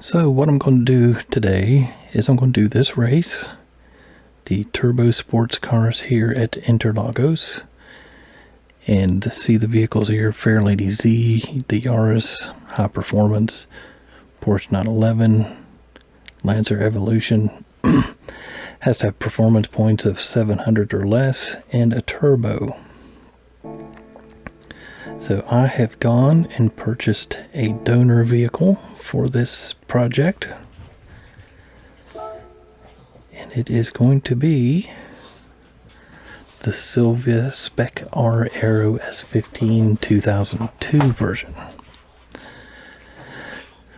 So what I'm going to do today is I'm going to do this race, the Turbo Sports cars here at Interlagos, and see the vehicles here: Fairlady Z, the Yaris High Performance, Porsche 911, Lancer Evolution, has to have performance points of 700 or less, and a turbo. So I have gone and purchased a donor vehicle for this project. And it is going to be the Silvia Spec R Aero S15 2002 version.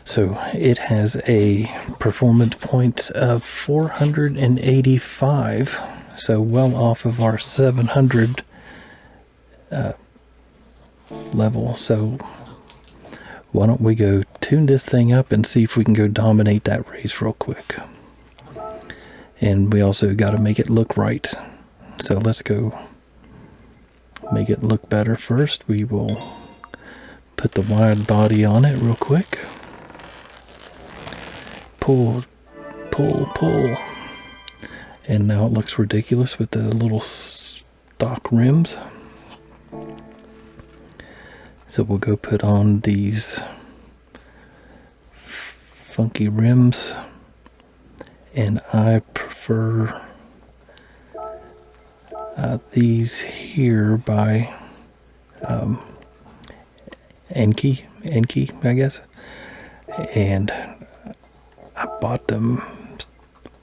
So it has a performance points of 485, so well off of our 700 level. So why don't we go tune this thing up and see if we can go dominate that race real quick. And we also got to make it look right. So let's go make it look better first. We will put the wide body on it real quick. Pull, pull, pull. And now it looks ridiculous with the little stock rims. So we'll go put on these funky rims. And I prefer these here by Enki, I guess. And I bought them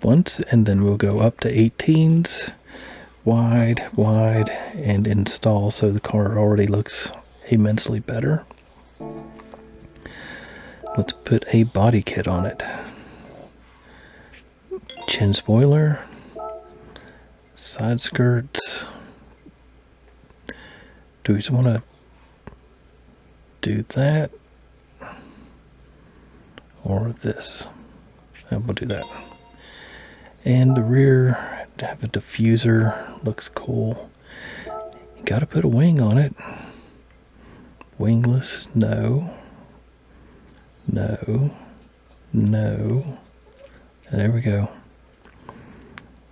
once, and then we'll go up to 18s, wide, and install, so the car already looks immensely better. Let's put a body kit on it. Chin spoiler, side skirts. Do we just want to do that or this? We'll do that. And the rear, have a diffuser, looks cool. You gotta put a wing on it. Wingless, no. No. No. There we go.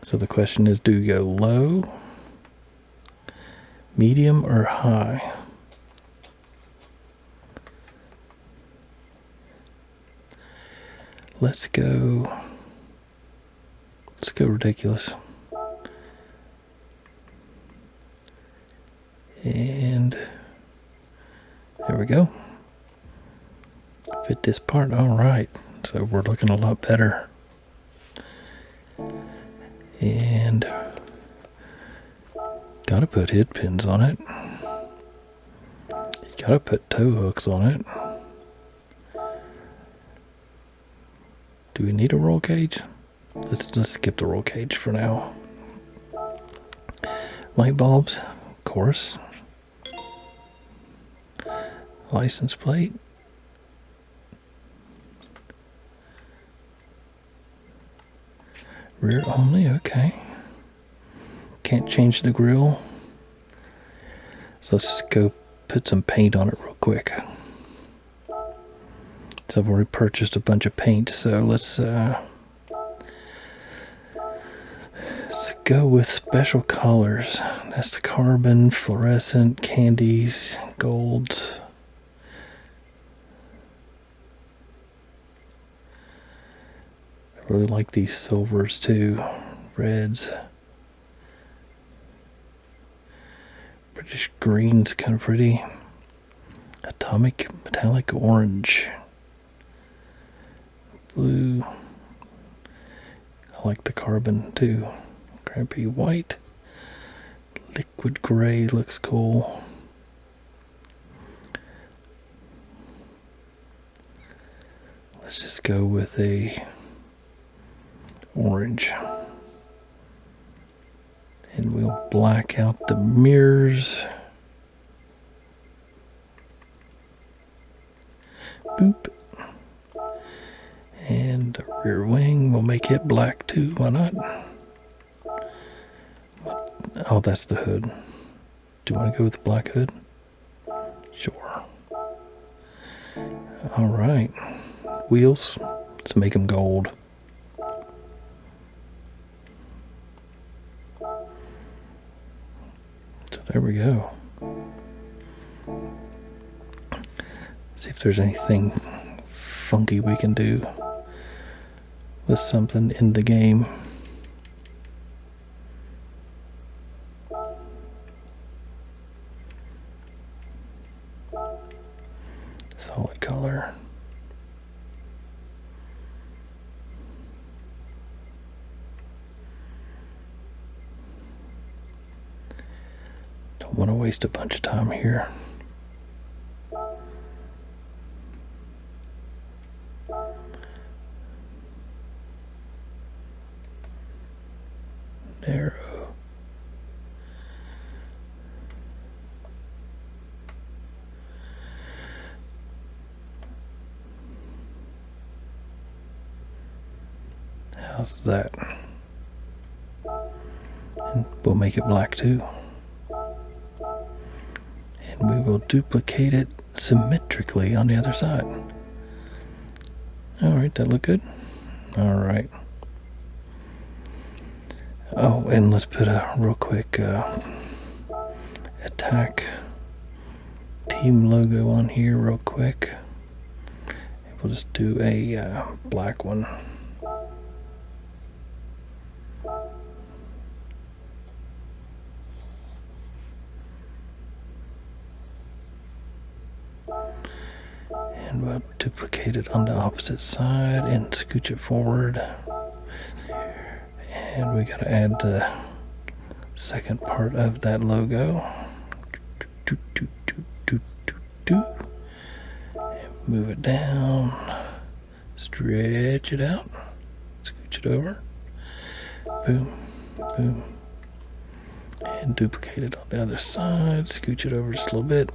So the question is, do you go low, medium, or high? Let's go ridiculous. And there we go. Fit this part. All right. So we're looking a lot better. And gotta put head pins on it. Gotta put tow hooks on it. Do we need a roll cage? Let's skip the roll cage for now. Light bulbs, of course. License plate. Rear only, okay. Can't change the grill. So let's go put some paint on it real quick. So I've already purchased a bunch of paint, so let's go with special colors. That's the carbon, fluorescent, candies, golds. I really like these silvers too, reds. British green's kind of pretty. Atomic metallic orange. Blue. I like the carbon too. Crappy white. Liquid gray looks cool. Let's just go with a orange. And we'll black out the mirrors. Boop. And the rear wing, we'll make it black too, why not? Oh, that's the hood. Do you want to go with the black hood? Sure. All right. Wheels, Let's make them gold. So there we go. See if there's anything funky we can do with something in the game. Solid color. Don't want to waste a bunch of time here. Narrow. How's that? And we'll make it black too. And we will duplicate it symmetrically on the other side. Alright, that look good? Alright. Oh, and let's put a real quick attack team logo on here real quick. We'll just do a black one. And we'll duplicate it on the opposite side and scooch it forward. And we gotta add the second part of that logo. And move it down, stretch it out, scooch it over, boom, boom, and duplicate it on the other side, scooch it over just a little bit.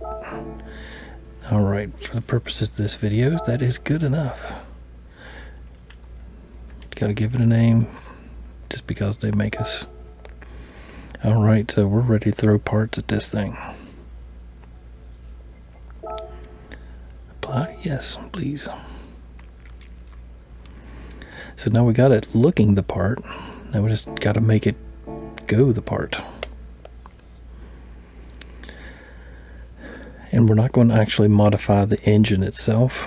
Alright, for the purposes of this video, that is good enough. Gotta give it a name, just because they make us. Alright, so we're ready to throw parts at this thing. Apply? Yes, please. So now we got it looking the part. Now we just gotta make it go the part. And we're not going to actually modify the engine itself.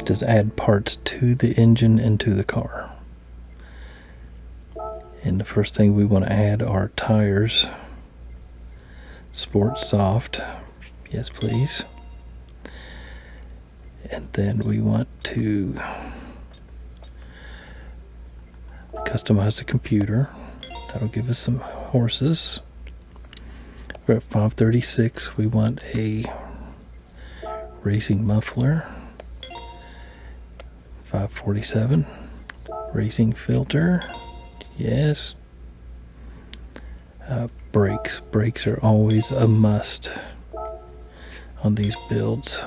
Just add parts to the engine and to the car. And the first thing we want to add are tires. Sport soft. Yes, please. And then we want to customize the computer. That'll give us some horses. We're at 536. We want a racing muffler. 547. Racing filter. Yes. Brakes. Brakes are always a must on these builds.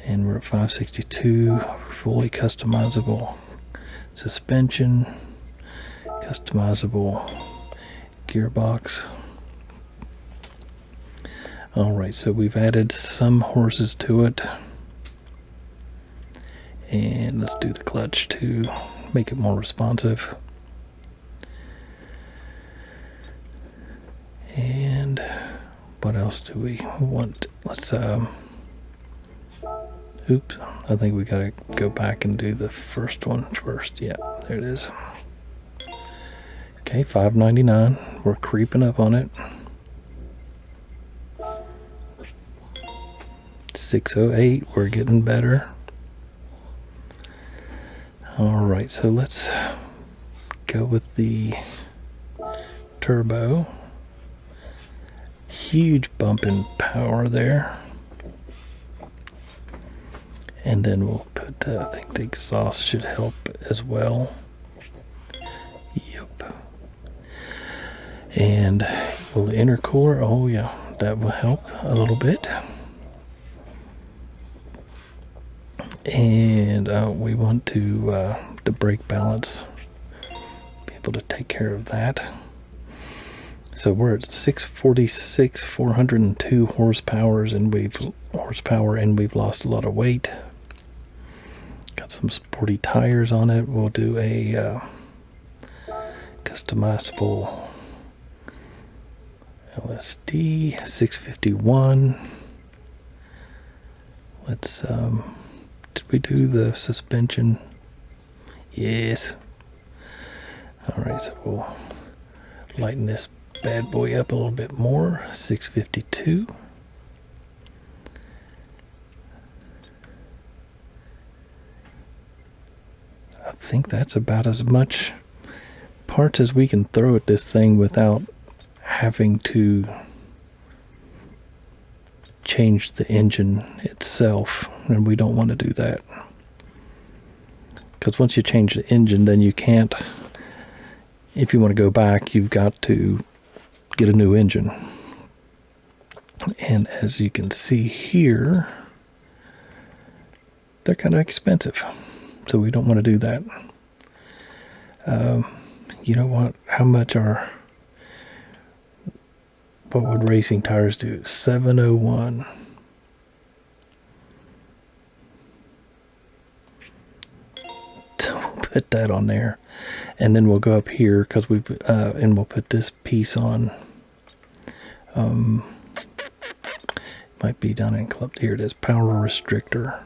And we're at 562. Fully customizable suspension. Customizable gearbox. Alright, so we've added some horses to it. And let's do the clutch to make it more responsive. And what else do we want? Let's oops, I think we gotta go back and do the first one first. Yeah, there it is. Okay, $5.99. We're creeping up on it. 608, we're getting better. Alright, so let's go with the turbo. Huge bump in power there. And then we'll put, I think the exhaust should help as well. Yep. And will the intercooler, oh yeah, that will help a little bit. And we want to the brake balance, be able to take care of that. So we're at 646, 402 horsepower, and we've lost a lot of weight. Got some sporty tires on it. We'll do a customizable LSD 651. Let's did we do the suspension? Yes. Alright, so we'll lighten this bad boy up a little bit more. 652. I think that's about as much parts as we can throw at this thing without having to change the engine itself, and we don't want to do that, because once you change the engine, then you can't, if you want to go back, you've got to get a new engine. And as you can see here, they're kind of expensive, so we don't want to do that. You know what? How much are, what would racing tires do? 701. So we'll put that on there, and then we'll go up here because we and we'll put this piece on. Might be down in club. Here it is, power restrictor.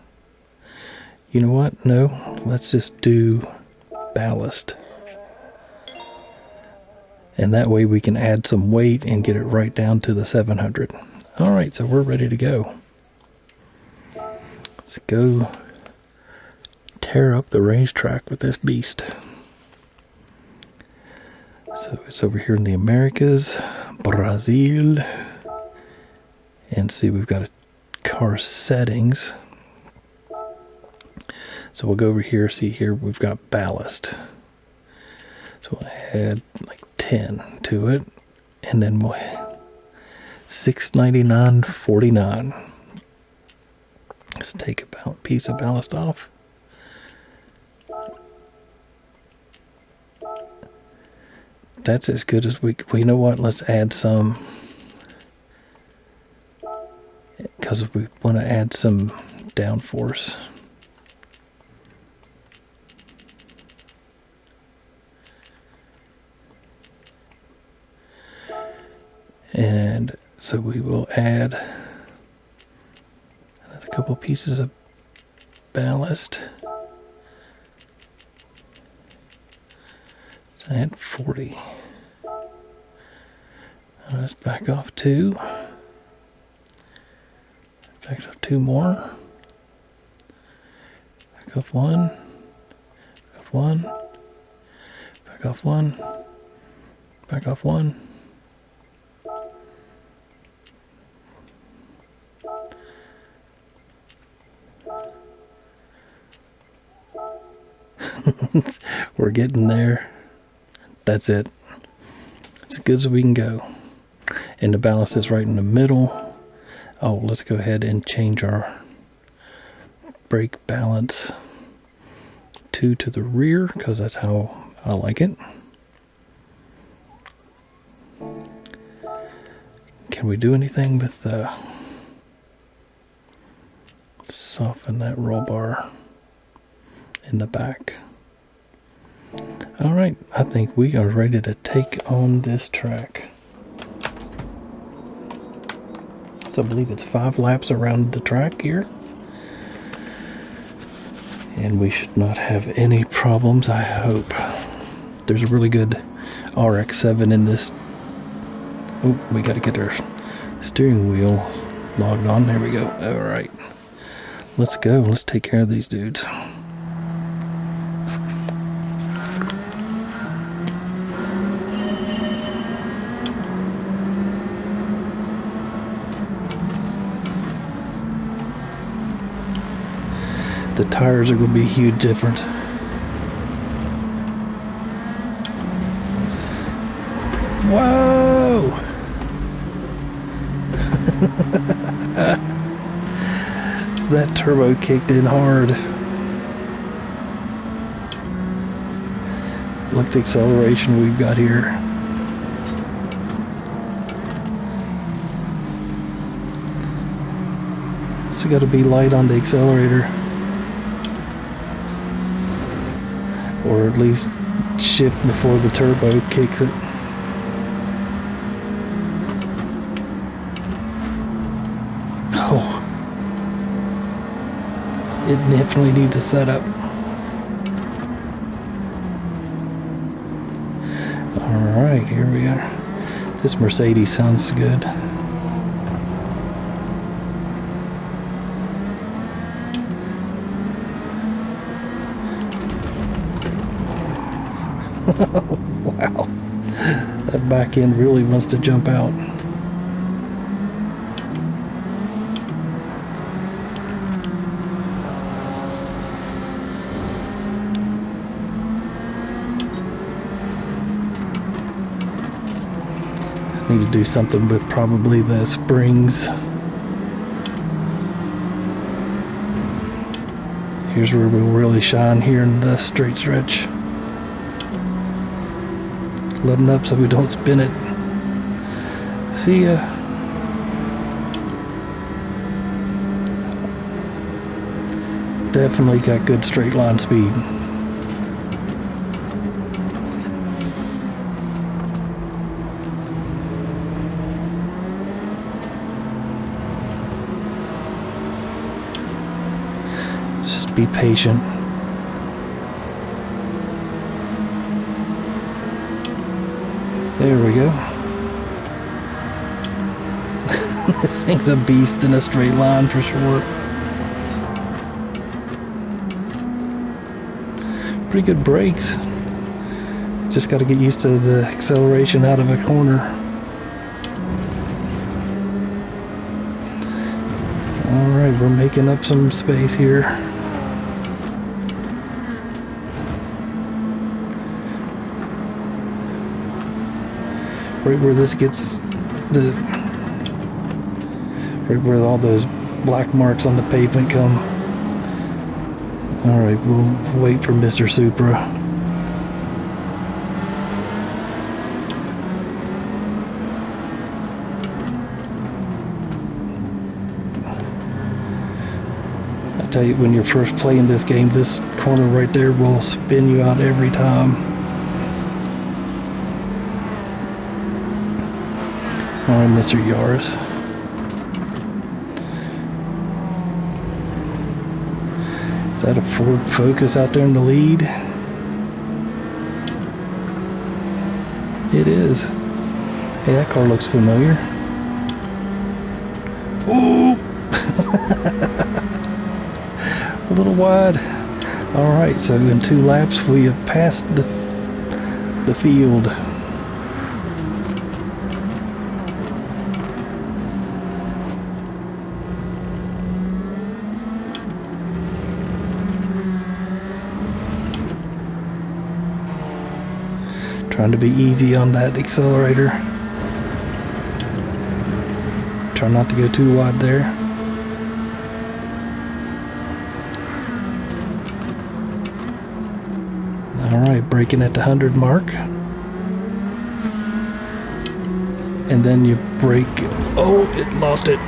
You know what? No, let's just do ballast. And that way we can add some weight and get it right down to the 700. Alright, so we're ready to go. Let's go tear up the racetrack with this beast. So it's over here in the Americas, Brazil. And see, we've got a car settings. So we'll go over here, see here, we've got ballast. So we'll add like 10 to it, and then we'll $699.49. Let's take a piece of ballast off. That's as good as we. Well, you know what? Let's add some, because we want to add some downforce. And so we will add a couple pieces of ballast. So add 40. Let's back off 2. Back off 2 more. Back off 1. Back off 1. Back off 1. Back off 1. We're getting there. That's it. It's as good as we can go. And the ballast is right in the middle. Oh, let's go ahead and change our brake balance 2 to the rear, because that's how I like it. Can we do anything with soften that roll bar in the back? Alright, I think we are ready to take on this track. So I believe it's 5 laps around the track here. And we should not have any problems, I hope. There's a really good RX-7 in this. Oh, we got to get our steering wheel logged on. There we go. Alright. Let's go. Let's take care of these dudes. The tires are going to be a huge difference. Whoa! That turbo kicked in hard. Look at the acceleration we've got here. So got to be light on the accelerator. Or at least shift before the turbo kicks it. Oh, it definitely needs a setup. Alright, here we are. This Mercedes sounds good. Wow, that back end really wants to jump out. I need to do something with probably the springs. Here's where we'll really shine here in the straight stretch. Letting up so we don't spin it. See ya. Definitely got good straight line speed. Just be patient. There we go. This thing's a beast in a straight line for sure. Pretty good brakes. Just got to get used to the acceleration out of a corner. Alright, we're making up some space here. Right where this gets the... right where all those black marks on the pavement come. Alright, we'll wait for Mr. Supra. I tell you, when you're first playing this game, this corner right there will spin you out every time. Alright, Mr. Yaris. Is that a Ford Focus out there in the lead? It is. Hey, that car looks familiar. Ooh! A little wide. Alright, so in 2 laps we have passed the field. Trying to be easy on that accelerator. Try not to go too wide there. Alright, braking at the 100 mark. And then you brake. Oh, it lost it.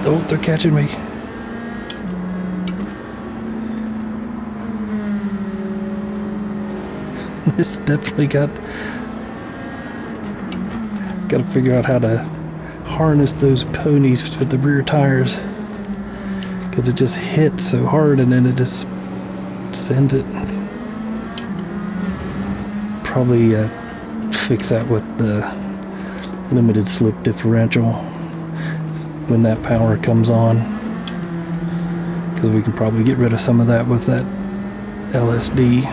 Oh, they're catching me. This definitely got to figure out how to harness those ponies with the rear tires, because it just hits so hard and then it just sends it. Probably fix that with the limited slip differential when that power comes on, because we can probably get rid of some of that with that LSD.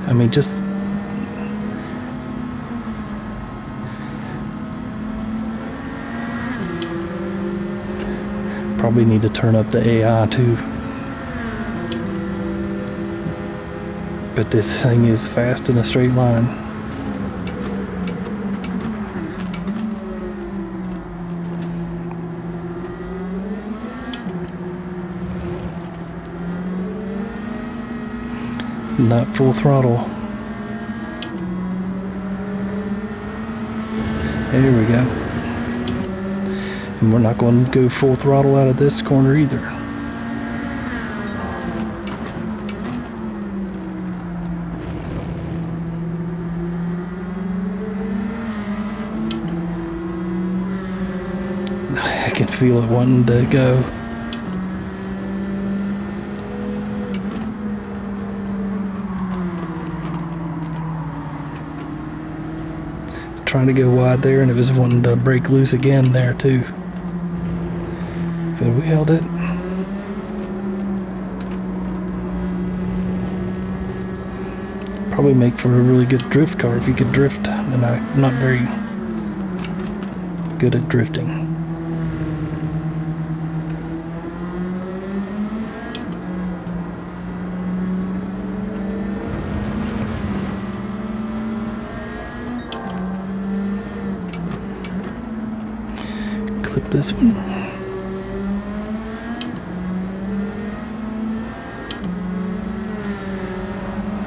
I mean, just probably need to turn up the AI too. But this thing is fast in a straight line. Not full throttle. There we go. And we're not going to go full throttle out of this corner either. I can feel it wanting to go. Trying to go wide there, and it was wanting to break loose again there too. But we held it. Probably make for a really good drift car if you could drift, and I'm not very good at drifting. Clip this one.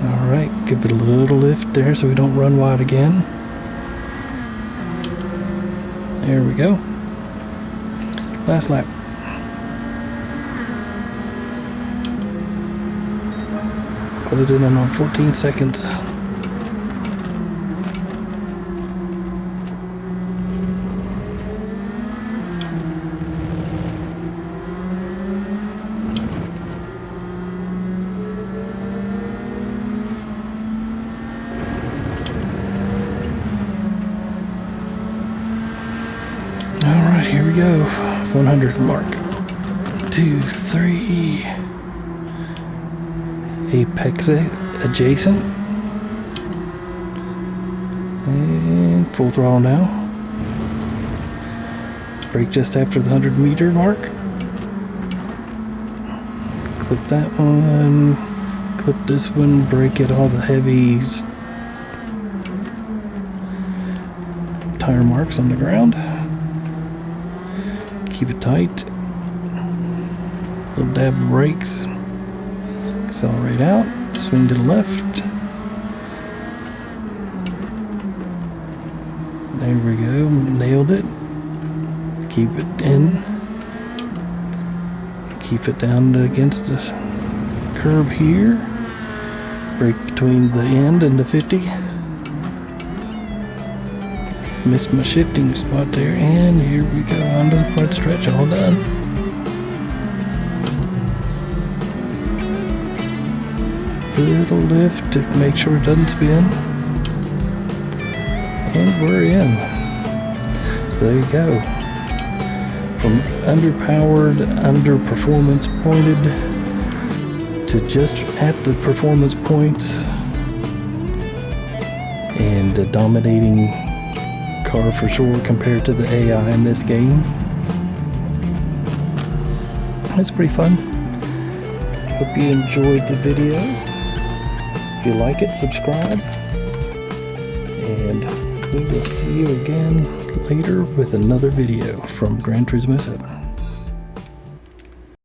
Alright, give it a little lift there so we don't run wide again. There we go. Last lap. Close it in on 14 seconds. Alright, here we go. 100 mark. 2, 3. Apex adjacent. And full throttle now. Brake just after the 100-meter mark. Clip that one. Clip this one. Brake at all the heavies. Tire marks on the ground. Keep it tight. Little dab of brakes. Accelerate out. Swing to the left. There we go. Nailed it. Keep it in. Keep it down against the curb here. Brake between the end and the 50. Missed my shifting spot there, and here we go onto the front stretch, all done. Little lift to make sure it doesn't spin. And we're in. So there you go. From underpowered, underperformance pointed to just at the performance points, and a dominating car for sure compared to the AI in this game. It's pretty fun. Hope you enjoyed the video. If you like it, subscribe. And we will see you again later with another video from Gran Turismo 7.